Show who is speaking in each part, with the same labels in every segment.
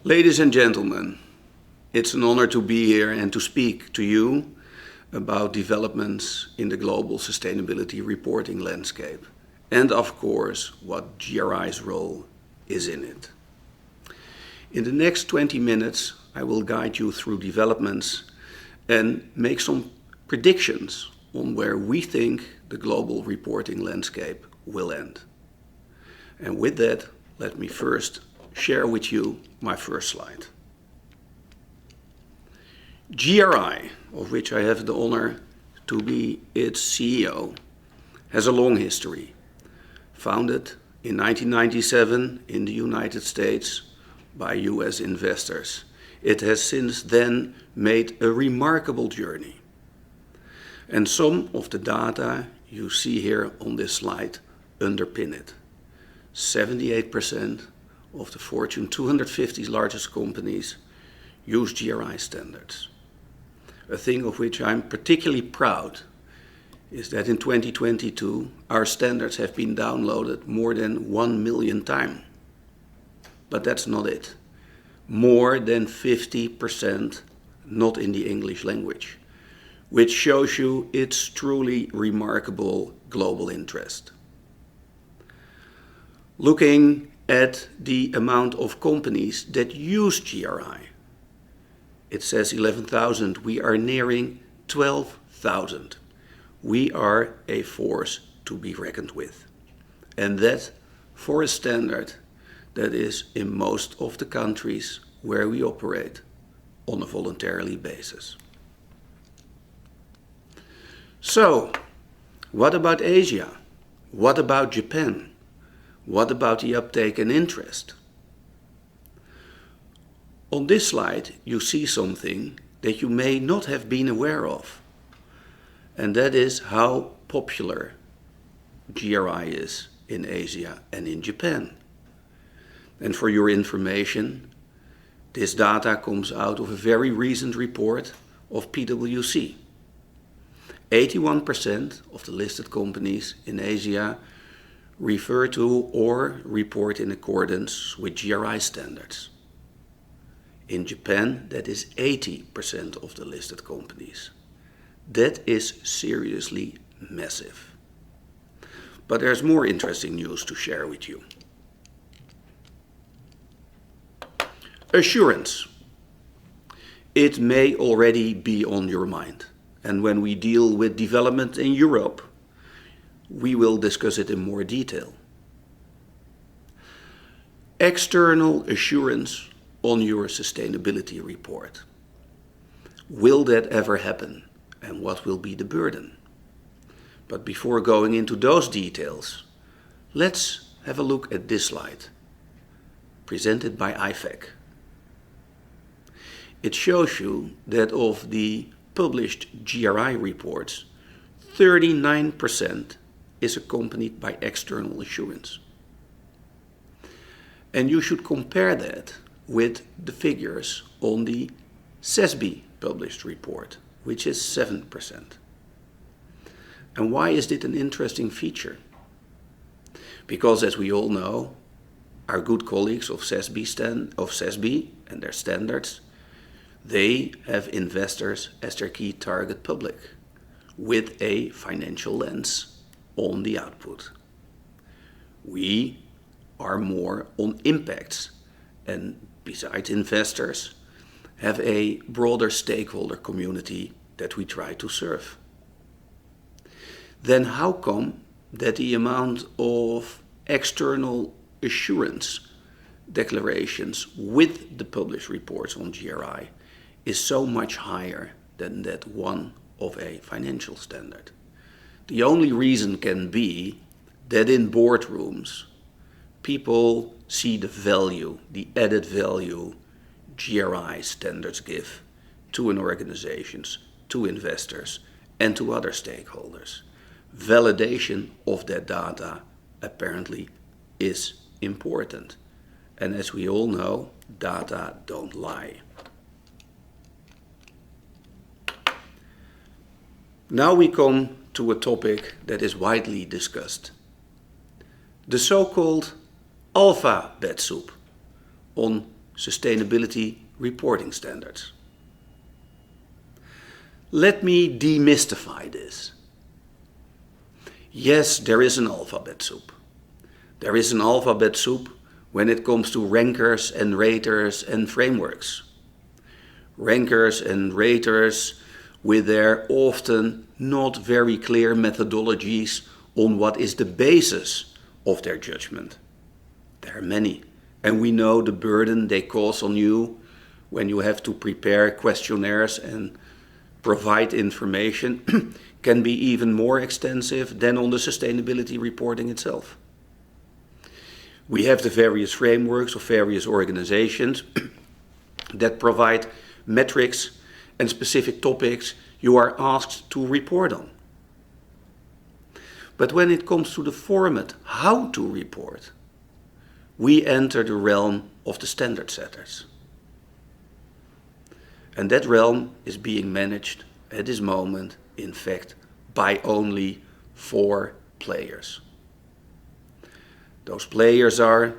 Speaker 1: Ladies and gentlemen, it's an honor to be here and to speak to you about developments in the global sustainability reporting landscape and, of course, what GRI's role is in it. In the next 20 minutes, I will guide you through developments and make some predictions on where we think the global reporting landscape will end. And with that, let me first share with you my first slide. GRI, of which I have the honor to be its CEO, has a long history. Founded in 1997 in the United States by US investors, it has since then made a remarkable journey. And some of the data you see here on this slide underpin it. 78% of the Fortune 250 largest companies use GRI standards. A thing of which I'm particularly proud is that in 2022 our standards have been downloaded more than 1 million times. But that's not it. More than 50% not in the English language, which shows you its truly remarkable global interest. Looking at the amount of companies that use GRI, it says 11,000. We are nearing 12,000. We are a force to be reckoned with. And that for a standard that is in most of the countries where we operate on a voluntarily basis. So, what about Asia? What about Japan? What about the uptake and interest? On this slide, you see something that you may not have been aware of, and that is how popular GRI is in Asia and in Japan. And for your information, this data comes out of a very recent report of PwC. 81% of the listed companies in Asia refer to or report in accordance with GRI standards. In Japan, that is 80% of the listed companies. That is seriously massive. But there's more interesting news to share with you. Assurance. It may already be on your mind. And when we deal with development in Europe, we will discuss it in more detail. External assurance on your sustainability report. Will that ever happen? And what will be the burden? But before going into those details, let's have a look at this slide, presented by IFAC. It shows you that of the published GRI reports, 39% is accompanied by external assurance. And you should compare that with the figures on the SASB published report, which is 7%. And why is it an interesting feature? Because, as we all know, our good colleagues of SASB and their standards, they have investors as their key target public, with a financial lens on the output. We are more on impacts, and besides investors, have a broader stakeholder community that we try to serve. Then how come that the amount of external assurance declarations with the published reports on GRI is so much higher than that one of a financial standard? The only reason can be that in boardrooms, people see the value, the added value GRI standards give to an organization, to investors, and to other stakeholders. Validation of that data apparently is important. And as we all know, data don't lie. Now we come to a topic that is widely discussed. The so-called alphabet soup on sustainability reporting standards. Let me demystify this. Yes, there is an alphabet soup. There is an alphabet soup when it comes to rankers and raters and frameworks. Rankers and raters with their often not very clear methodologies on what is the basis of their judgment. There are many, and we know the burden they cause on you when you have to prepare questionnaires and provide information can be even more extensive than on the sustainability reporting itself. We have the various frameworks of various organizations that provide metrics and specific topics you are asked to report on. But when it comes to the format, how to report, we enter the realm of the standard setters. And that realm is being managed at this moment, in fact, by only 4 players. Those players are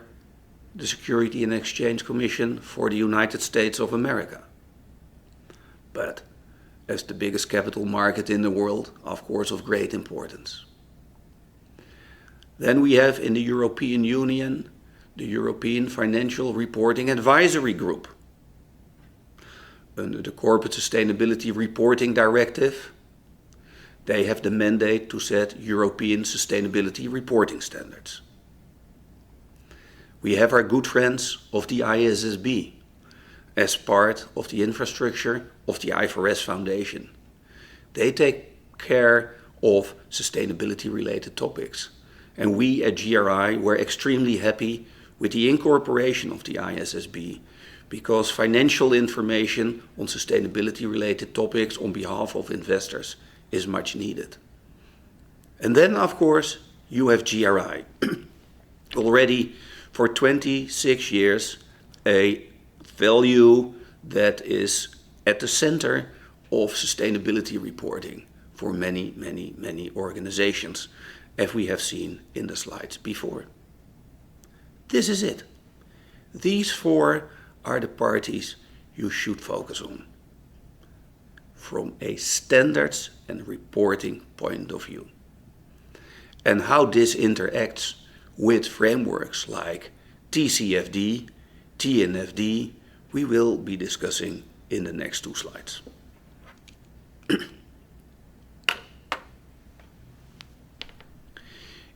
Speaker 1: the Security and Exchange Commission for the United States of America. But as the biggest capital market in the world, of course, of great importance. Then we have in the European Union, the European Financial Reporting Advisory Group. Under the Corporate Sustainability Reporting Directive, they have the mandate to set European sustainability reporting standards. We have our good friends of the ISSB as part of the infrastructure of the IFRS Foundation. They take care of sustainability-related topics. And we at GRI were extremely happy with the incorporation of the ISSB because financial information on sustainability-related topics on behalf of investors is much needed. And then, of course, you have GRI. Already for 26 years, a value that is at the center of sustainability reporting for many, many, many organizations, as we have seen in the slides before. This is it. These 4 are the parties you should focus on from a standards and reporting point of view. And how this interacts with frameworks like TCFD, TNFD, we will be discussing in the next 2 slides.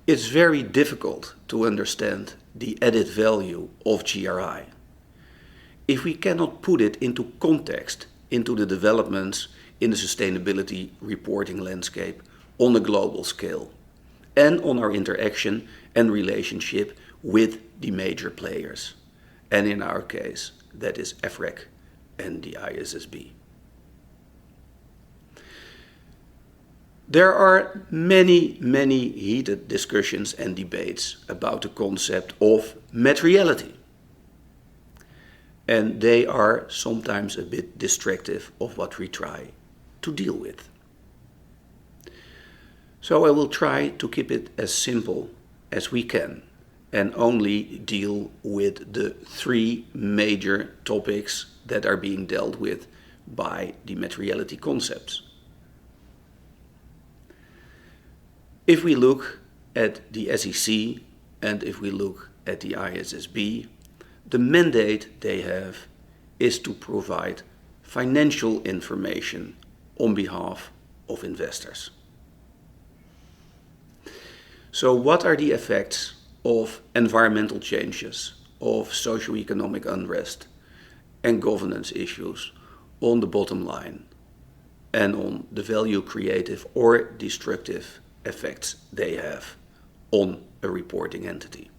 Speaker 1: It's very difficult to understand the added value of GRI if we cannot put it into context into the developments in the sustainability reporting landscape on a global scale and on our interaction and relationship with the major players. And in our case, that is EFRAG and the ISSB. There are many, many heated discussions and debates about the concept of materiality. And they are sometimes a bit distractive of what we try to deal with. So I will try to keep it as simple as we can and only deal with the 3 major topics that are being dealt with by the materiality concepts. If we look at the SEC and if we look at the ISSB, the mandate they have is to provide financial information on behalf of investors. So what are the effects of environmental changes, of socio-economic unrest and governance issues on the bottom line and on the value creative or destructive effects they have on a reporting entity?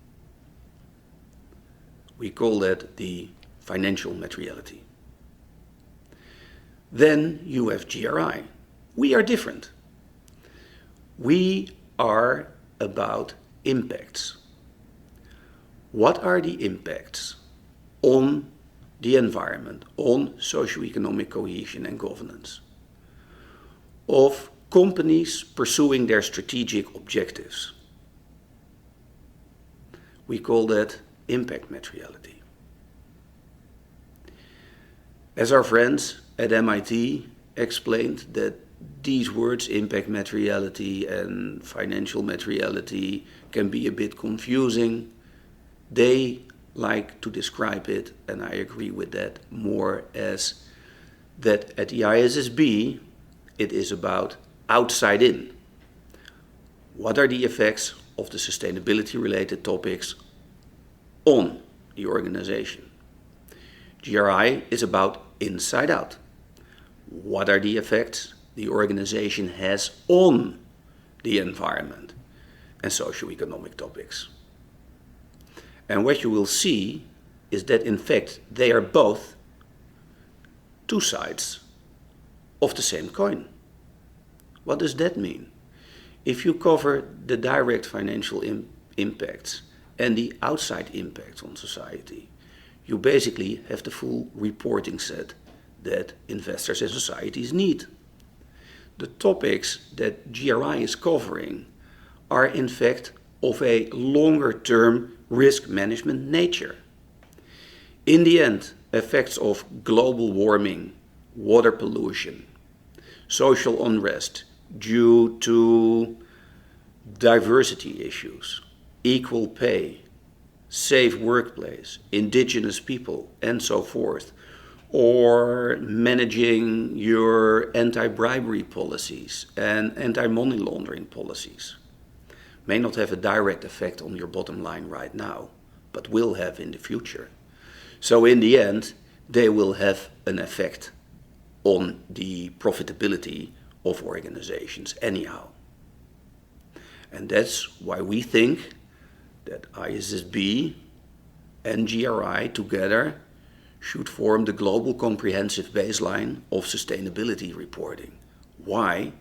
Speaker 1: We call that the financial materiality. Then you have GRI. We are different. We are about impacts. What are the impacts on the environment, on socio-economic cohesion and governance of companies pursuing their strategic objectives? We call that impact materiality. As our friends at MIT explained that these words, impact materiality and financial materiality, can be a bit confusing, they like to describe it, and I agree with that, more as that at the ISSB it is about outside in. What are the effects of the sustainability related topics on the organization? GRI is about inside out. What are the effects the organization has on the environment and socio-economic topics? And what you will see is that in fact they are both two sides of the same coin. What does that mean? If you cover the direct financial impacts and the outside impacts on society, you basically have the full reporting set that investors and societies need. The topics that GRI is covering are in fact of a longer-term risk management nature. In the end, effects of global warming, water pollution, social unrest due to diversity issues, equal pay, safe workplace, indigenous people, and so forth, or managing your anti-bribery policies and anti-money laundering policies, may not have a direct effect on your bottom line right now, but will have in the future. So in the end, they will have an effect on the profitability of organizations anyhow. And that's why we think that ISSB and GRI together should form the global comprehensive baseline of sustainability reporting. Why?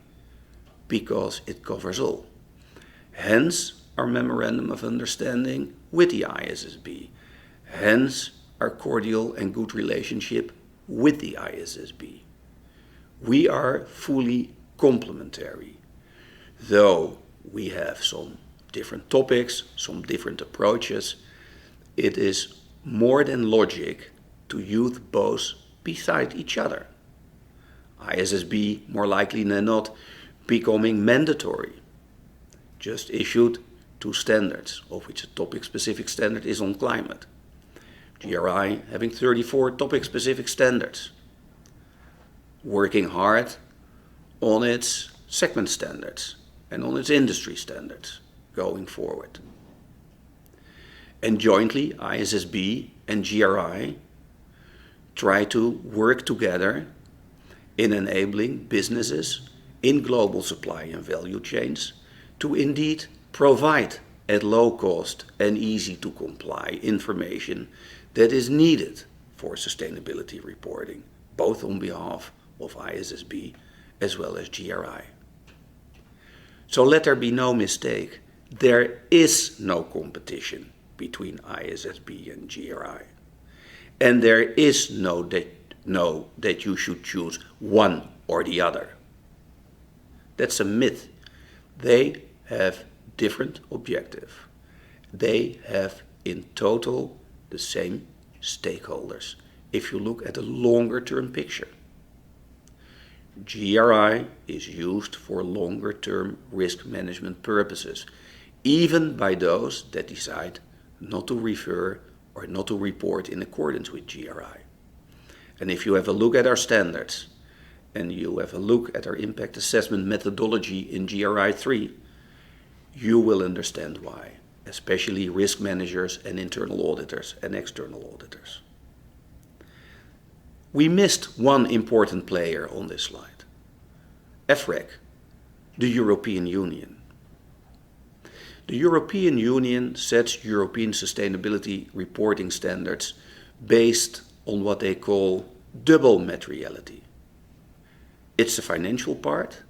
Speaker 1: Because it covers all. Hence our memorandum of understanding with the ISSB. Hence our cordial and good relationship with the ISSB. We are fully complementary, though we have some different topics, some different approaches. It is more than logic to use both beside each other. ISSB, more likely than not, becoming mandatory. Just issued 2 standards, of which a topic-specific standard is on climate. GRI having 34 topic-specific standards. Working hard on its segment standards and on its industry standards going forward. And jointly, ISSB and GRI try to work together in enabling businesses in global supply and value chains to indeed provide at low cost and easy to comply information that is needed for sustainability reporting, both on behalf of ISSB as well as GRI. So let there be no mistake, there is no competition between ISSB and GRI. And there is no that you should choose one or the other. That's a myth. They have different objectives. They have in total the same stakeholders if you look at a longer term picture. GRI is used for longer term risk management purposes, even by those that decide not to refer or not to report in accordance with GRI. And if you have a look at our standards and you have a look at our impact assessment methodology in GRI 3, you will understand why, especially risk managers and internal auditors and external auditors. We missed one important player on this slide, EFRAG, the European Union. The European Union sets European sustainability reporting standards based on what they call double materiality. It's the financial part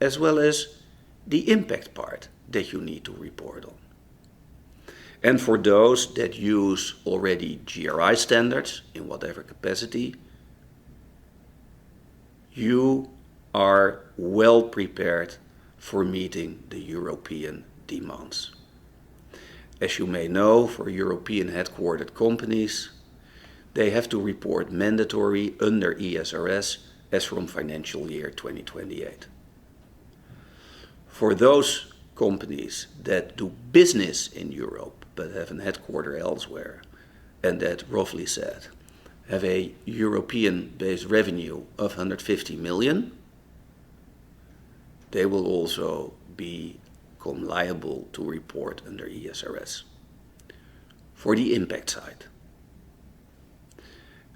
Speaker 1: as well as the impact part that you need to report on. And for those that use already GRI standards in whatever capacity, you are well prepared for meeting the European demands. As you may know, for European headquartered companies, they have to report mandatory under ESRS as from financial year 2028. For those companies that do business in Europe but have a headquarter elsewhere, and that roughly said have a European-based revenue of 150 million, they will also become liable to report under ESRS for the impact side.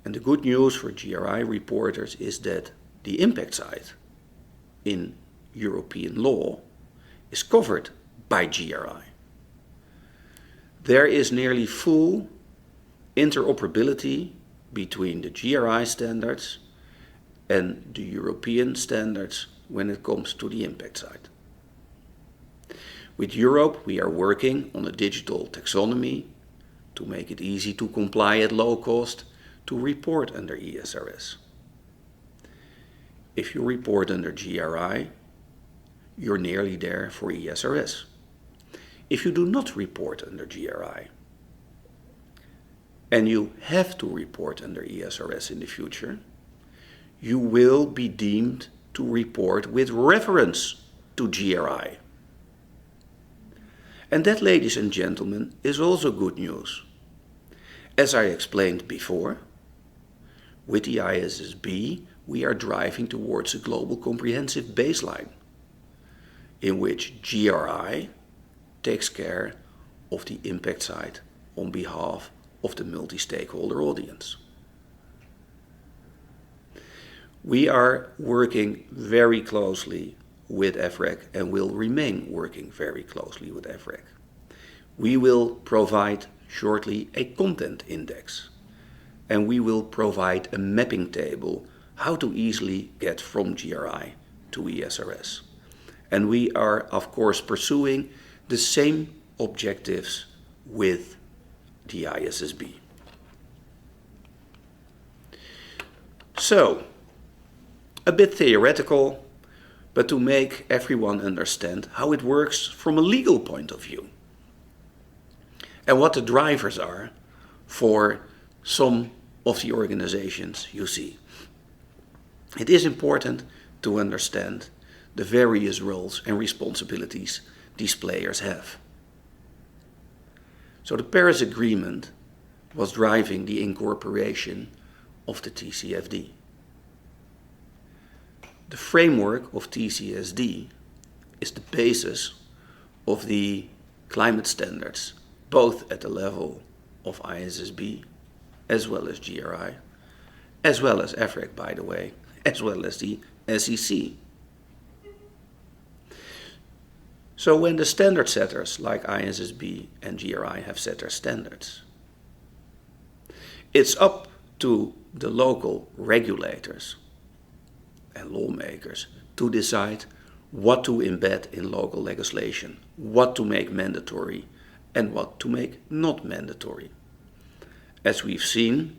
Speaker 1: And the good news for GRI reporters is that the impact side in European law is covered by GRI. There is nearly full interoperability between the GRI standards and the European standards when it comes to the impact side. With Europe, we are working on a digital taxonomy to make it easy to comply at low cost to report under ESRS. If you report under GRI, you're nearly there for ESRS. If you do not report under GRI, and you have to report under ESRS in the future, you will be deemed to report with reference to GRI. And that, ladies and gentlemen, is also good news. As I explained before, with the ISSB, we are driving towards a global comprehensive baseline in which GRI takes care of the impact side on behalf of the multi-stakeholder audience. We are working very closely with EFRAG and will remain working very closely with EFRAG. We will provide shortly a content index, and we will provide a mapping table how to easily get from GRI to ESRS. And we are, of course, pursuing the same objectives with the ISSB. So, a bit theoretical, but to make everyone understand how it works from a legal point of view and what the drivers are for some of the organizations you see. It is important to understand the various roles and responsibilities these players have. So the Paris Agreement was driving the incorporation of the TCFD. The framework of TCSD is the basis of the climate standards, both at the level of ISSB as well as GRI, as well as EFRAG, by the way, as well as the SEC. So when the standard setters like ISSB and GRI have set their standards, it's up to the local regulators and lawmakers to decide what to embed in local legislation, what to make mandatory and what to make not mandatory. As we've seen,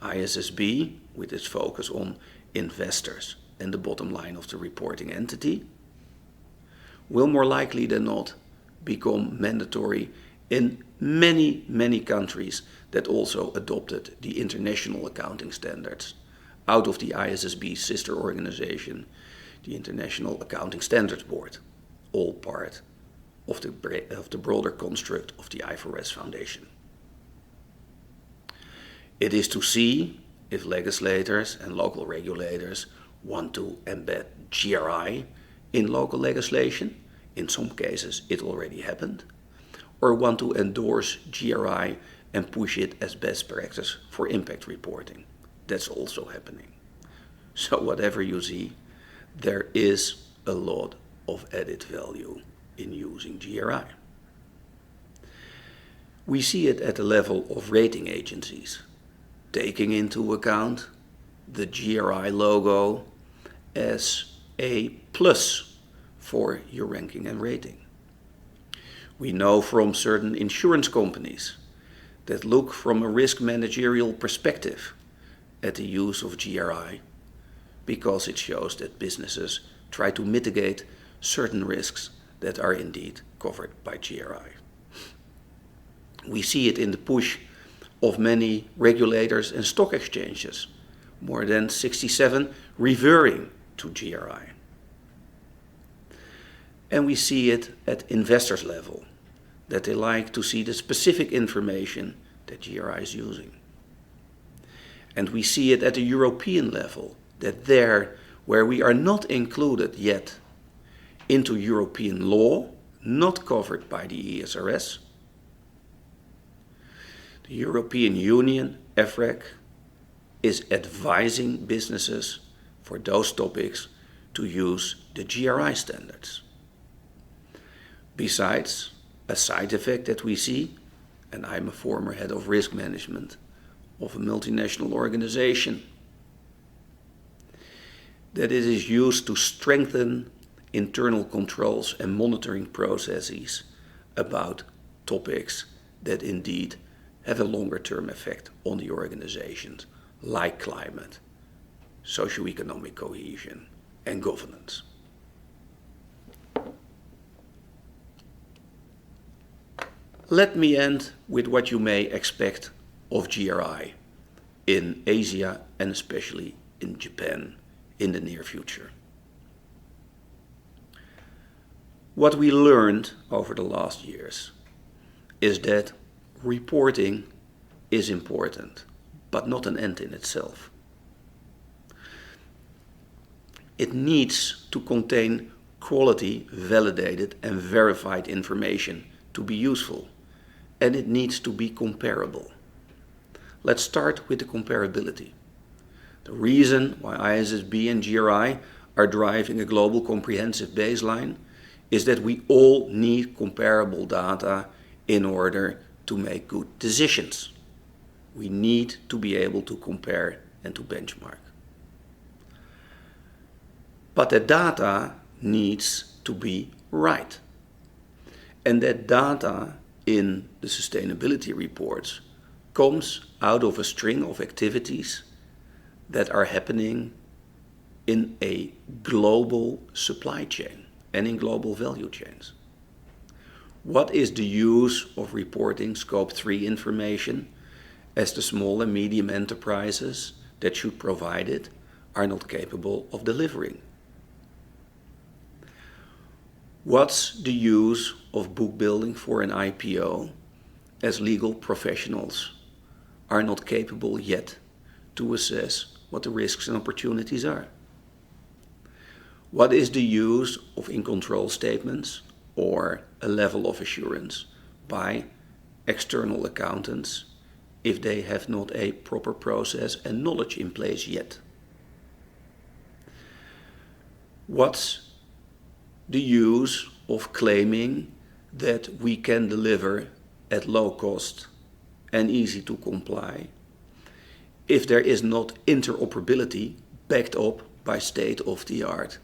Speaker 1: ISSB, with its focus on investors and the bottom line of the reporting entity, will more likely than not become mandatory in many, many countries that also adopted the international accounting standards out of the ISSB sister organization, the International Accounting Standards Board, all part of the broader construct of the IFRS Foundation. It is to see if legislators and local regulators want to embed GRI in local legislation. In some cases it already happened, or want to endorse GRI and push it as best practice for impact reporting. That's also happening. So whatever you see, there is a lot of added value in using GRI. We see it at the level of rating agencies, taking into account the GRI logo as a plus for your ranking and rating. We know from certain insurance companies that look from a risk managerial perspective at the use of GRI because it shows that businesses try to mitigate certain risks that are indeed covered by GRI. We see it in the push of many regulators and stock exchanges, more than 67 referring to GRI. And we see it at investors level, that they like to see the specific information that GRI is using. And we see it at the European level, that there, where we are not included yet into European law, not covered by the ESRS, the European Union, EFRAG, is advising businesses for those topics to use the GRI standards. Besides, a side effect that we see, and I'm a former head of risk management of a multinational organization, that it is used to strengthen internal controls and monitoring processes about topics that indeed have a longer term effect on the organizations, like climate, socio-economic cohesion, and governance. Let me end with what you may expect of GRI in Asia and especially in Japan in the near future. What we learned over the last years is that reporting is important, but not an end in itself. It needs to contain quality, validated and verified information to be useful, and it needs to be comparable. Let's start with the comparability. The reason why ISSB and GRI are driving a global comprehensive baseline is that we all need comparable data in order to make good decisions. We need to be able to compare and to benchmark. But the data needs to be right. And that data in the sustainability reports comes out of a string of activities that are happening in a global supply chain and in global value chains. What is the use of reporting Scope 3 information as the small and medium enterprises that should provide it are not capable of delivering? What's the use of book building for an IPO as legal professionals are not capable yet to assess what the risks and opportunities are? What is the use of in-control statements or a level of assurance by external accountants if they have not a proper process and knowledge in place yet? What's the use of claiming that we can deliver at low cost and easy to comply if there is not interoperability backed up by state-of-the-art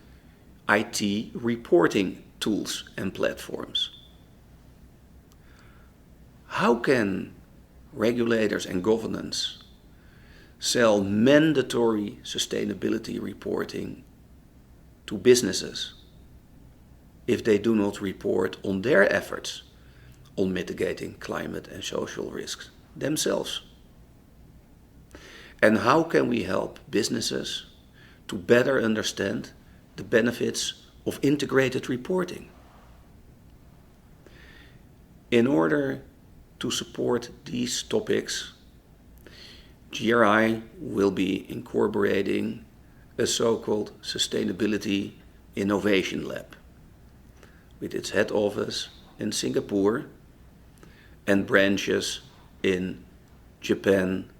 Speaker 1: IT reporting tools and platforms? How can regulators and governance sell mandatory sustainability reporting to businesses if they do not report on their efforts on mitigating climate and social risks themselves? And how can we help businesses to better understand the benefits of integrated reporting? In order to support these topics, GRI will be incorporating a so-called Sustainability Innovation Lab with its head office in Singapore and branches in Japan,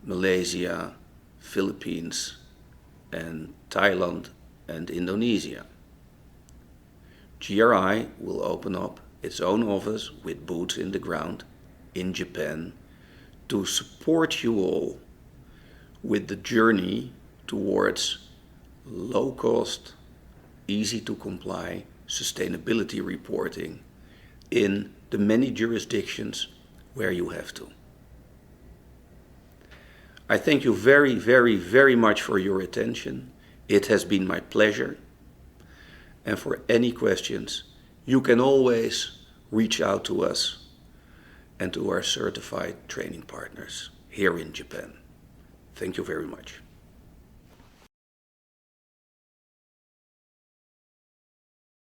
Speaker 1: Malaysia, Philippines, and Thailand and Indonesia. GRI will open up its own office with boots in the ground in Japan to support you all with the journey towards low cost, easy to comply sustainability reporting in the many jurisdictions where you have to. I thank you very, very, very much for your attention. It has been my pleasure. And for any questions, you can always reach out to us and to our certified training partners here in Japan. Thank you very much.